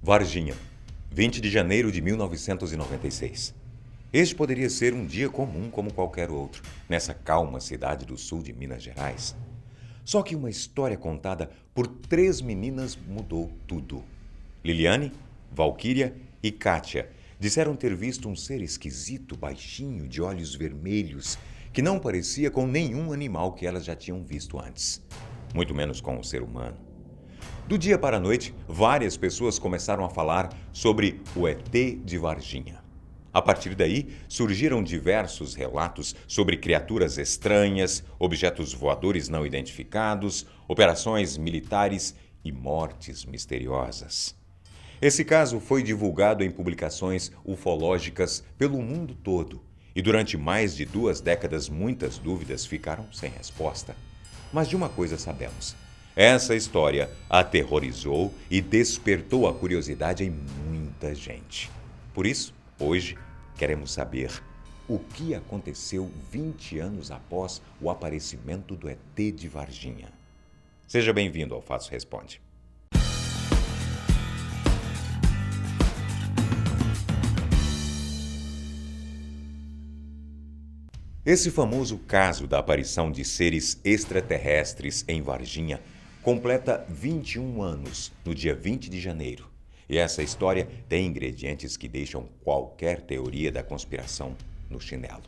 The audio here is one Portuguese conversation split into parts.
Varginha, 20 de janeiro de 1996. Este poderia ser um dia comum como qualquer outro, nessa calma cidade do sul de Minas Gerais. Só que uma história contada por 3 meninas mudou tudo. Liliane, Valquíria e Kátia disseram ter visto um ser esquisito, baixinho, de olhos vermelhos, que não parecia com nenhum animal que elas já tinham visto antes, muito menos com um ser humano. Do dia para a noite, várias pessoas começaram a falar sobre o ET de Varginha. A partir daí, surgiram diversos relatos sobre criaturas estranhas, objetos voadores não identificados, operações militares e mortes misteriosas. Esse caso foi divulgado em publicações ufológicas pelo mundo todo e durante mais de 2 décadas muitas dúvidas ficaram sem resposta. Mas de uma coisa sabemos: essa história aterrorizou e despertou a curiosidade em muita gente. Por isso, hoje, queremos saber o que aconteceu 20 anos após o aparecimento do ET de Varginha. Seja bem-vindo ao Fatos Responde. Esse famoso caso da aparição de seres extraterrestres em Varginha completa 21 anos no dia 20 de janeiro. E essa história tem ingredientes que deixam qualquer teoria da conspiração no chinelo.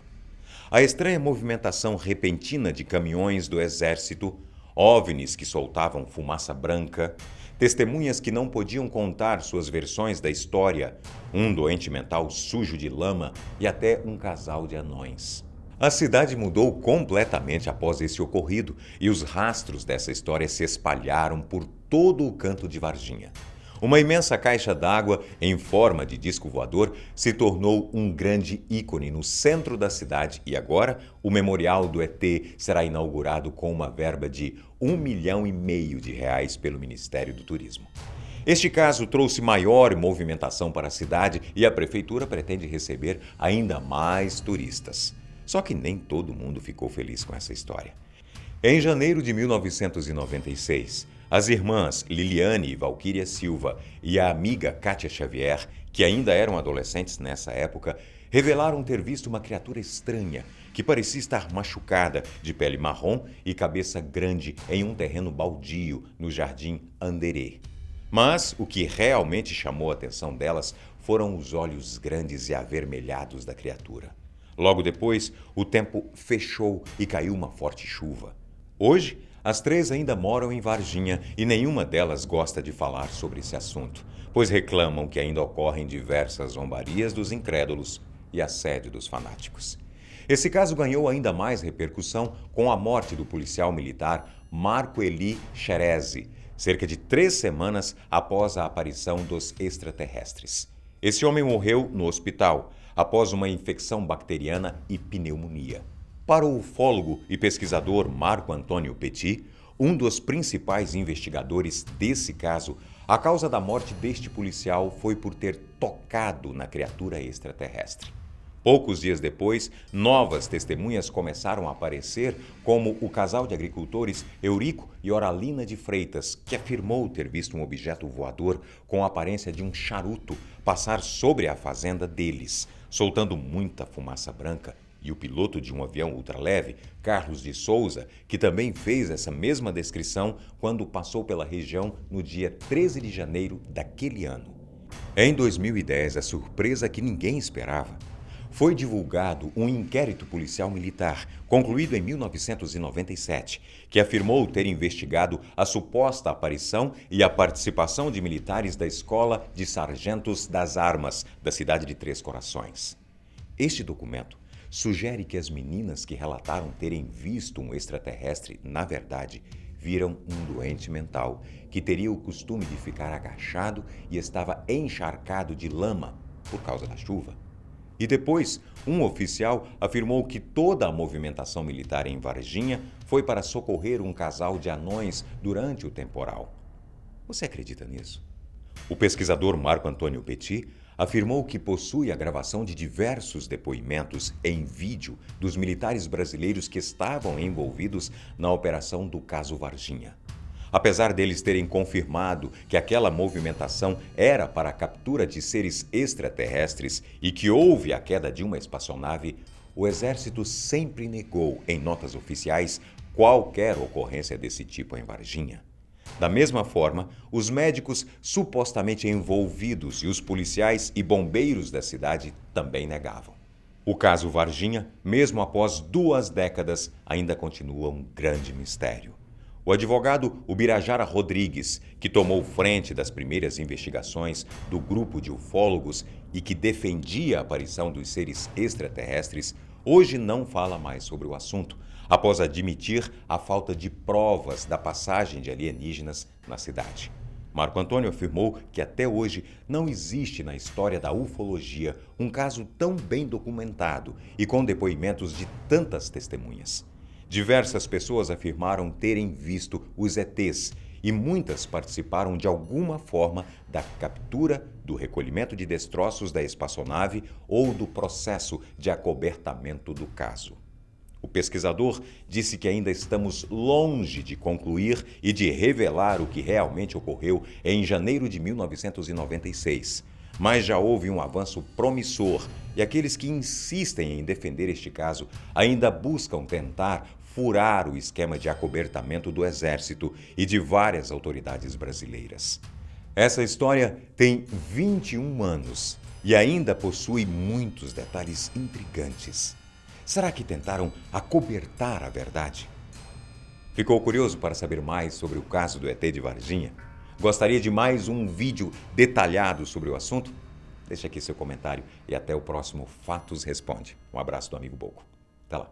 A estranha movimentação repentina de caminhões do exército, OVNIs que soltavam fumaça branca, testemunhas que não podiam contar suas versões da história, um doente mental sujo de lama e até um casal de anões. A cidade mudou completamente após esse ocorrido e os rastros dessa história se espalharam por todo o canto de Varginha. Uma imensa caixa d'água em forma de disco voador se tornou um grande ícone no centro da cidade e agora o Memorial do ET será inaugurado com uma verba de R$1,5 milhão pelo Ministério do Turismo. Este caso trouxe maior movimentação para a cidade e a prefeitura pretende receber ainda mais turistas. Só que nem todo mundo ficou feliz com essa história. Em janeiro de 1996, as irmãs Liliane e Valquíria Silva e a amiga Kátia Xavier, que ainda eram adolescentes nessa época, revelaram ter visto uma criatura estranha que parecia estar machucada, de pele marrom e cabeça grande em um terreno baldio no Jardim Anderê. Mas o que realmente chamou a atenção delas foram os olhos grandes e avermelhados da criatura. Logo depois, o tempo fechou e caiu uma forte chuva. Hoje, as 3 ainda moram em Varginha e nenhuma delas gosta de falar sobre esse assunto, pois reclamam que ainda ocorrem diversas zombarias dos incrédulos e assédio dos fanáticos. Esse caso ganhou ainda mais repercussão com a morte do policial militar Marco Eli Xerezi, cerca de 3 semanas após a aparição dos extraterrestres. Esse homem morreu no hospital após uma infecção bacteriana e pneumonia. Para o ufólogo e pesquisador Marco Antônio Petit, um dos principais investigadores desse caso, a causa da morte deste policial foi por ter tocado na criatura extraterrestre. Poucos dias depois, novas testemunhas começaram a aparecer, como o casal de agricultores Eurico e Oralina de Freitas, que afirmou ter visto um objeto voador com a aparência de um charuto passar sobre a fazenda deles, soltando muita fumaça branca, e o piloto de um avião ultraleve, Carlos de Souza, que também fez essa mesma descrição quando passou pela região no dia 13 de janeiro daquele ano. Em 2010, a surpresa que ninguém esperava: foi divulgado um inquérito policial militar, concluído em 1997, que afirmou ter investigado a suposta aparição e a participação de militares da Escola de Sargentos das Armas, da cidade de Três Corações. Este documento sugere que as meninas que relataram terem visto um extraterrestre, na verdade, viram um doente mental que teria o costume de ficar agachado e estava encharcado de lama por causa da chuva. E depois, um oficial afirmou que toda a movimentação militar em Varginha foi para socorrer um casal de anões durante o temporal. Você acredita nisso? O pesquisador Marco Antônio Petit afirmou que possui a gravação de diversos depoimentos em vídeo dos militares brasileiros que estavam envolvidos na operação do caso Varginha. Apesar deles terem confirmado que aquela movimentação era para a captura de seres extraterrestres e que houve a queda de uma espaçonave, o Exército sempre negou, em notas oficiais, qualquer ocorrência desse tipo em Varginha. Da mesma forma, os médicos supostamente envolvidos e os policiais e bombeiros da cidade também negavam. O caso Varginha, mesmo após 2 décadas, ainda continua um grande mistério. O advogado Ubirajara Rodrigues, que tomou frente das primeiras investigações do grupo de ufólogos e que defendia a aparição dos seres extraterrestres, hoje não fala mais sobre o assunto, após admitir a falta de provas da passagem de alienígenas na cidade. Marco Antônio afirmou que até hoje não existe na história da ufologia um caso tão bem documentado e com depoimentos de tantas testemunhas. Diversas pessoas afirmaram terem visto os ETs e muitas participaram de alguma forma da captura, do recolhimento de destroços da espaçonave ou do processo de acobertamento do caso. O pesquisador disse que ainda estamos longe de concluir e de revelar o que realmente ocorreu em janeiro de 1996. Mas já houve um avanço promissor e aqueles que insistem em defender este caso ainda buscam tentar furar o esquema de acobertamento do Exército e de várias autoridades brasileiras. Essa história tem 21 anos e ainda possui muitos detalhes intrigantes. Será que tentaram acobertar a verdade? Ficou curioso para saber mais sobre o caso do ET de Varginha? Gostaria de mais um vídeo detalhado sobre o assunto? Deixe aqui seu comentário e até o próximo Fatos Responde. Um abraço do amigo Boco. Até lá.